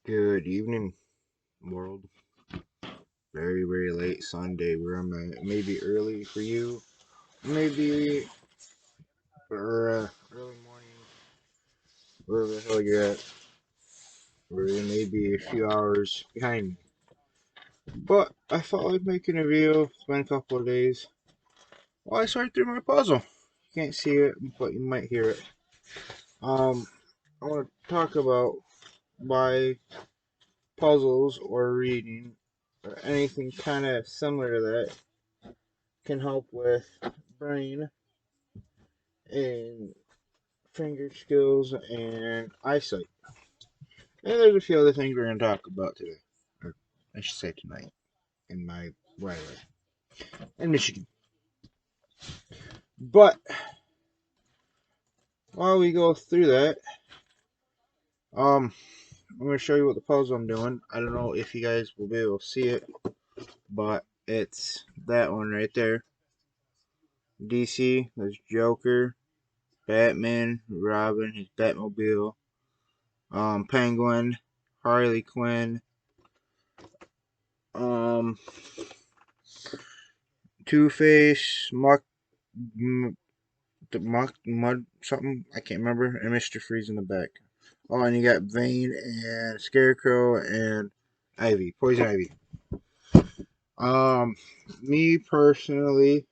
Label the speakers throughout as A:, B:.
A: Good evening, world. Very, very late Sunday where I'm at. Maybe early for you. Maybe early morning, wherever the hell you're at. Or maybe a few hours behind me. But I felt like making a video. It's been a couple of days. Well, I sorted through my puzzle. You can't see it, but you might hear it. I want to talk about why puzzles or reading or anything kind of similar to that can help with brain and finger skills and eyesight. And there's a few other things we're going to talk about today. Or I should say tonight in my where I live in Michigan. But while we go through that, I'm going to show you what the puzzle I'm doing. I don't know if you guys will be able to see it, but it's that one right there. DC, there's Joker, Batman, Robin, his Batmobile, Penguin, Harley Quinn, um, Two Face, Mud something I can't remember, and Mr. Freeze in the back. Oh, and you got Vane and Scarecrow and Ivy, Poison Ivy. Um, me personally,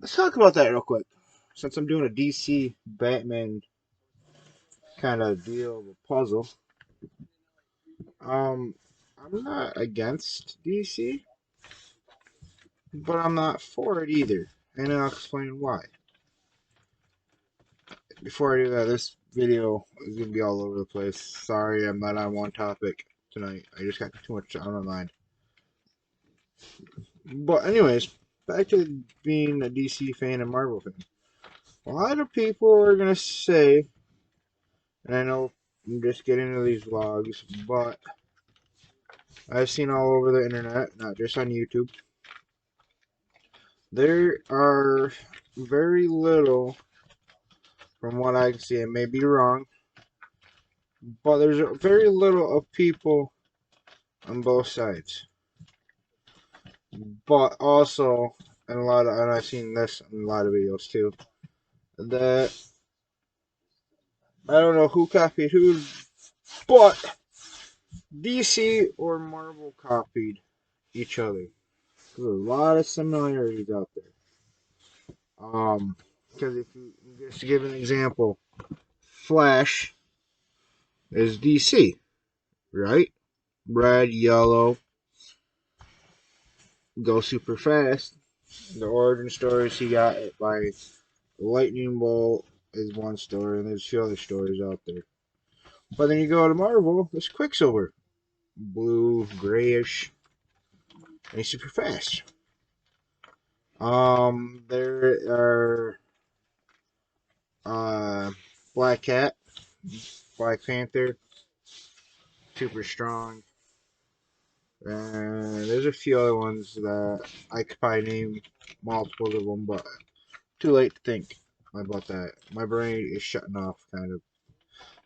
A: let's talk about that real quick. Since I'm doing a DC Batman kind of deal, of a puzzle, um, I'm not against DC, but I'm not for it either, and I'll explain why. Before I do that, this video is going to be all over the place. Sorry, I'm not on one topic tonight. I just got too much on my mind. But anyways, back to being a DC fan and Marvel fan. A lot of people are going to say, and I know I'm just getting into these vlogs, but I've seen all over the internet, not just on YouTube, there are very little, from what I can see, I may be wrong, but there's very little of people on both sides. But also, and I've seen this in a lot of videos too, that I don't know who copied who, but DC or Marvel copied each other. There's a lot of similarities out there. Because if you just to give an example, Flash is DC, right? Red, yellow, go super fast. The origin stories he got it by lightning bolt is one story, and there's a few other stories out there. But then you go to Marvel, there's Quicksilver, blue, grayish, and he's super fast. There are Black Cat, Black Panther, super strong, and there's a few other ones that I could probably name multiples of them, but too late to think about that. My brain is shutting off, kind of.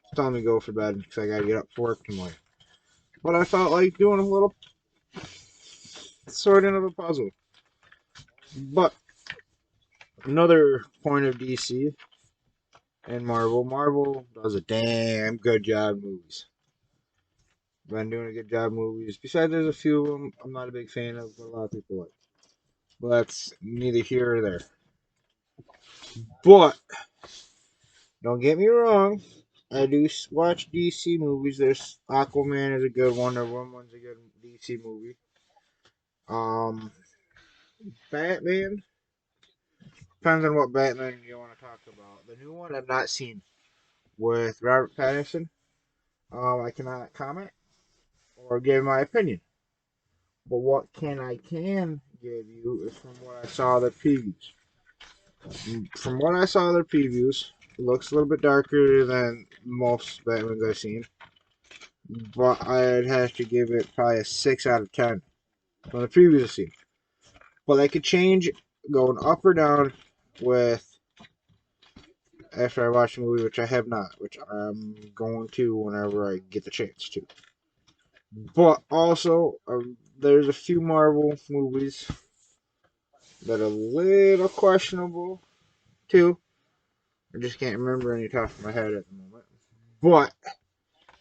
A: It's telling me to go for bed because I gotta get up for work tomorrow. But I felt like doing a little sorting of a puzzle. But another point of DC and Marvel. Marvel does a damn good job movies. Been doing a good job movies. Besides, there's a few of them I'm not a big fan of, but a lot of people like. But that's neither here or there. But don't get me wrong, I do watch DC movies. There's Aquaman is a good one. Or Woman's a good DC movie. Um, Batman depends on what Batman you want to talk about. The new one I've not seen with Robert Pattinson. I cannot comment or give my opinion. But what can give you is from what I saw the previews. From what I saw the previews, it looks a little bit darker than most Batmans I've seen. But I'd have to give it probably a 6 out of 10 from the previews I've seen. But I could change going up or down with after I watch the movie, which I have not, which I'm going to whenever I get the chance to. But also, there's a few Marvel movies that are a little questionable too. I just can't remember any top of my head at the moment. But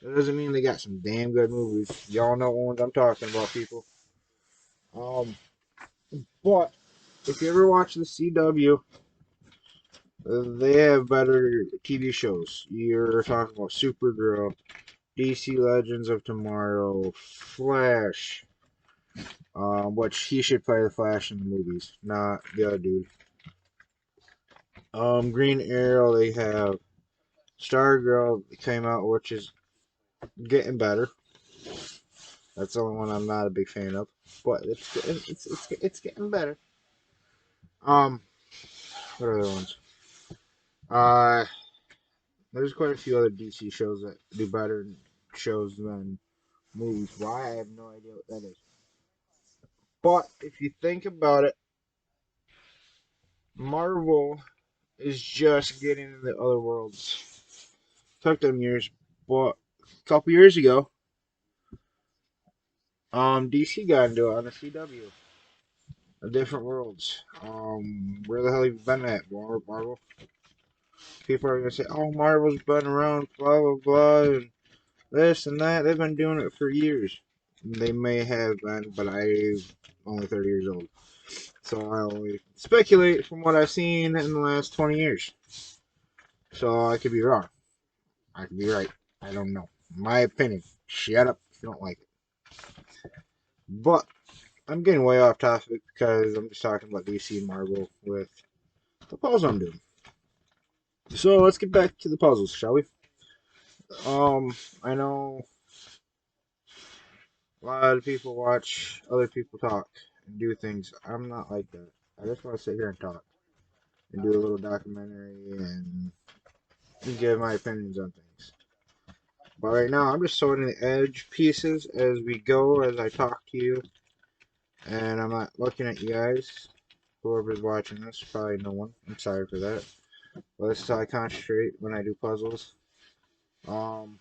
A: that doesn't mean they got some damn good movies. Y'all know what ones I'm talking about, people. Um, but if you ever watch the CW, they have better TV shows. You're talking about Supergirl, DC Legends of Tomorrow, Flash. Which he should play the Flash in the movies, not the other dude. Green Arrow. They have Stargirl came out, which is getting better. That's the only one I'm not a big fan of, but it's getting better. Um, what are the other ones? Uh, there's quite a few other DC shows that do better shows than movies. Why? I have no idea what that is. But if you think about it, Marvel is just getting into the other worlds. Took them years, but a couple years ago, DC got into it on the CW. The different worlds. Where the hell have you been at, Marvel? People are gonna say, "Oh, Marvel's been around, blah blah blah, and this and that." They've been doing it for years. They may have been, but I'm only 30 years old, so I only speculate from what I've seen in the last 20 years. So I could be wrong. I could be right. I don't know. My opinion. Shut up if you don't like it. But I'm getting way off topic because I'm just talking about DC and Marvel with the puzzle I'm doing. So let's get back to the puzzles, shall we? I know a lot of people watch other people talk and do things. I'm not like that. I just want to sit here and talk and do a little documentary and give my opinions on things. But right now, I'm just sorting the edge pieces as we go, as I talk to you, and I'm not looking at you guys. Whoever's watching this, probably no one. I'm sorry for that. But this is how I concentrate when I do puzzles. Um,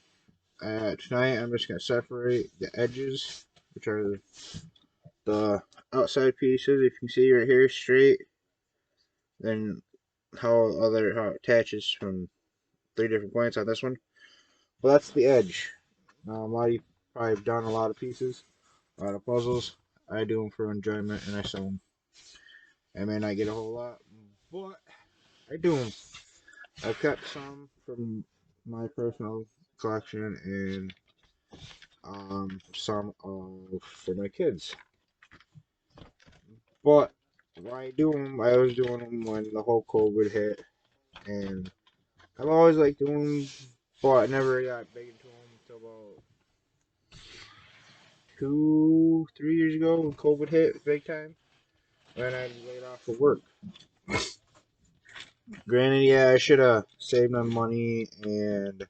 A: Tonight I'm just gonna separate the edges, which are the outside pieces. If you can see right here, straight. Then how it attaches from three different points on this one. Well, that's the edge. A lot of you probably have done a lot of pieces, a lot of puzzles. I do them for enjoyment, and I sell them. I may not get a whole lot, but I do them. I've kept some from my personal collection and some for my kids. But why I do them, I was doing them when the whole COVID hit, and I've always liked doing them, but I never got big into them until about 3 years ago when COVID hit big time, when I was laid off of work. Granted, yeah, I should have saved my money and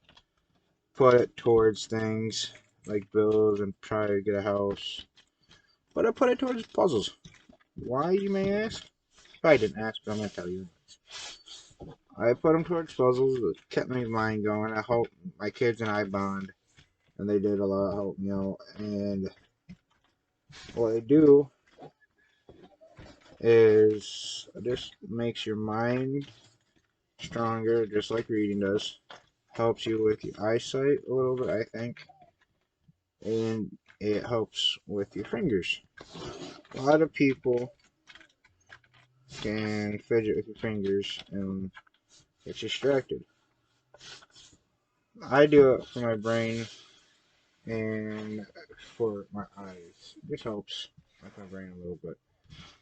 A: put it towards things like bills and try to get a house, but I put it towards puzzles. Why, you may ask? I didn't ask, but I'm gonna tell you. I put them towards puzzles. It kept my mind going. I hope my kids and I bond, and they did a lot to help me out. And what they do is it just makes your mind stronger, just like reading does. Helps you with your eyesight a little bit, I think, and it helps with your fingers. A lot of people can fidget with your fingers and get distracted. I do it for my brain and for my eyes. This helps with my brain a little bit.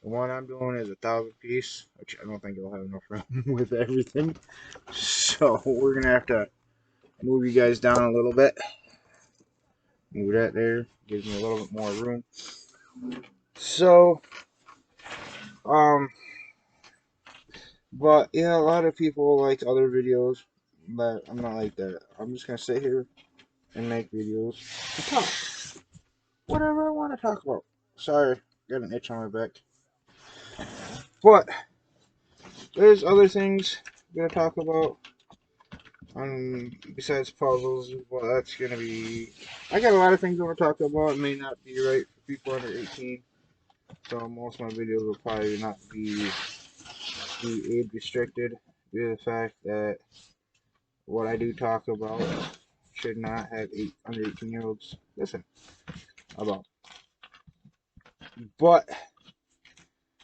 A: The one I'm doing is 1,000 piece, which I don't think it'll have enough room with everything. So we're gonna have to move you guys down a little bit. Move that there, gives me a little bit more room. So, um, but yeah, a lot of people like other videos, but I'm not like that. I'm just gonna sit here and make videos and talk whatever I want to talk about. Sorry, got an itch on my back. But there's other things I'm gonna talk about. Besides puzzles, well, that's gonna be. I got a lot of things I want to talk about. It may not be right for people under 18, so most of my videos will probably not be age restricted due to the fact that what I do talk about should not have under 18-year-olds listen about. But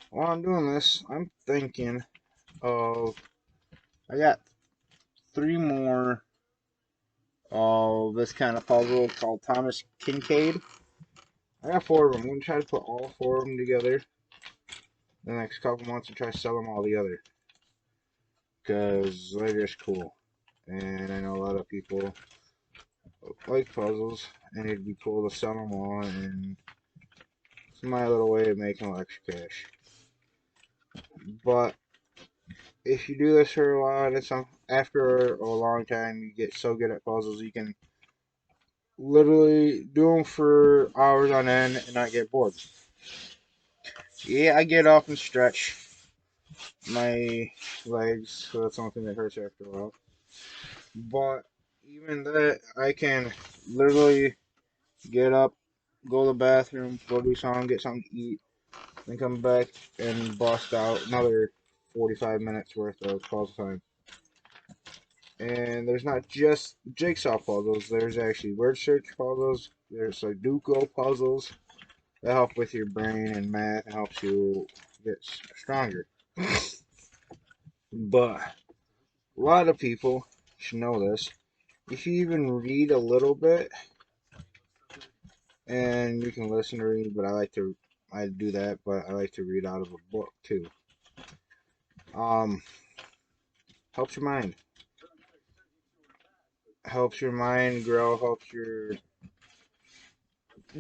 A: while I'm doing this, I'm thinking of I got three more of this kind of puzzle called Thomas Kincaid. I got four of them. I'm gonna try to put all four of them together the next couple months and try to sell them all together because they're just cool. And I know a lot of people like puzzles, and it'd be cool to sell them all. And it's my little way of making extra cash. But if you do this for a while, after a long time, you get so good at puzzles, you can literally do them for hours on end and not get bored. Yeah, I get up and stretch my legs, so that's the only thing that hurts after a while. But even that, I can literally get up, go to the bathroom, go do something, get something to eat, then come back and bust out another 45 minutes worth of puzzle time. And there's not just jigsaw puzzles, there's actually word search puzzles, there's Sudoku puzzles that help with your brain and math and helps you get stronger. But a lot of people should know this. If you even read a little bit, and you can listen to read, but I do that, but I like to read out of a book too. Um, helps your mind. Helps your mind grow, helps your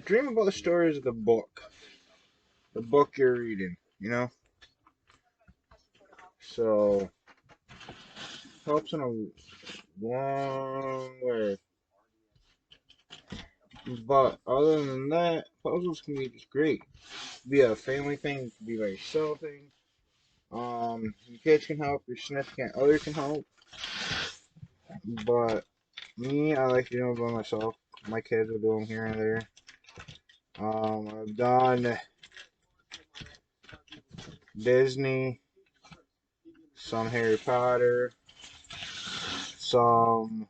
A: dream about the stories of the book you're reading, you know? So, helps in a long way. But other than that, puzzles can be just great. Be a family thing, be a yourself thing. Your kids can help, your significant other can help. But me, I like to do them by myself. My kids will do them here and there. I've done Disney, some Harry Potter, some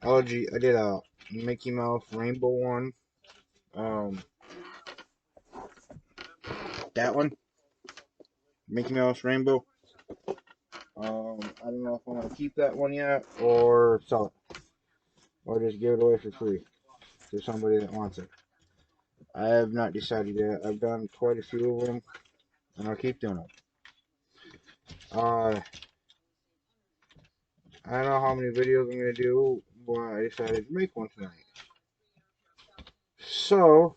A: LG. I did a Mickey Mouse Rainbow one. Um, that one, Mickey Mouse Rainbow. I don't know if I want to keep that one yet or sell it or just give it away for free to somebody that wants it. I have not decided yet. I've done quite a few of them, and I'll keep doing them. I don't know how many videos I'm gonna do, but I decided to make one tonight. So,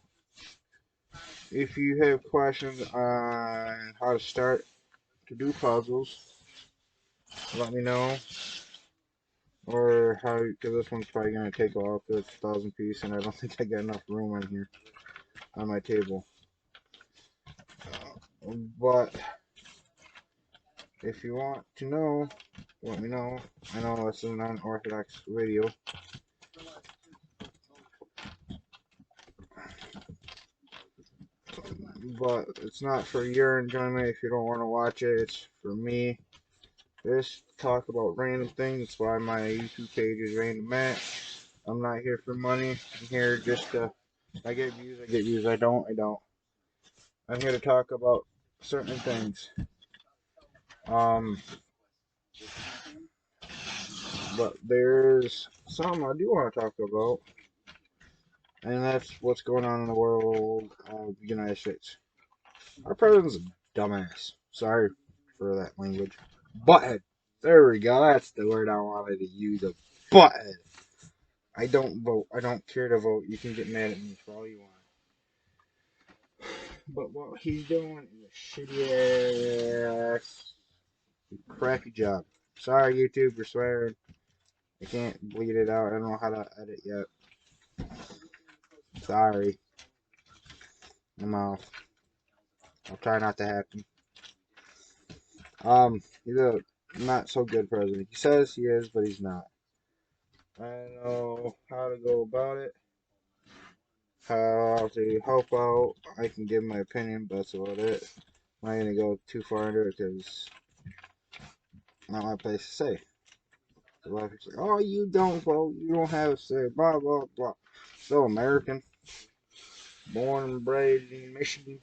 A: if you have questions on how to start to do puzzles, let me know. Or how, because this one's probably gonna take a while because it's 1,000 piece, and I don't think I got enough room on here on my table. But if you want to know, let me know. I know this is an unorthodox video, but it's not for your enjoyment. If you don't want to watch it, it's for me. Just talk about random things. That's why my YouTube page is Random Matt. I'm not here for money. I'm here just to. I get views. I get views. I don't. I don't. I'm here to talk about certain things. Um, but there's something I do want to talk about, and that's what's going on in the world of the United States. Our president's a dumbass. Sorry for that language. Butthead. There we go. That's the word I wanted to use. A butthead. I don't vote. I don't care to vote. You can get mad at me for all you want. But what he's doing is a shitty ass crappy job. Sorry, YouTube, for swearing. I can't bleed it out. I don't know how to edit yet. Sorry. I'm off. I'll try not to happen. He's a not so good president. He says he is, but he's not. I don't know how to go about it, how to help out. I can give my opinion, but that's about it. I'm not gonna go too far into it because it's not my place to say. A lot of people say, "Oh, you don't vote. You don't have a say." Blah blah blah. So American, born and bred in Michigan,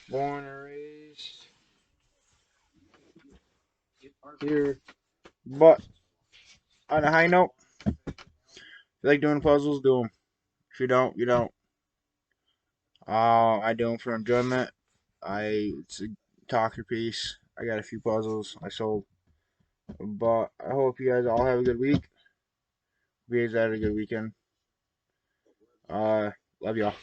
A: born and raised here. But on a high note, if you like doing puzzles, do them. If you don't, you don't. I do them for enjoyment. It's a talker piece. I got a few puzzles I sold, but I hope you guys all have a good week. You guys had a good weekend. Love y'all.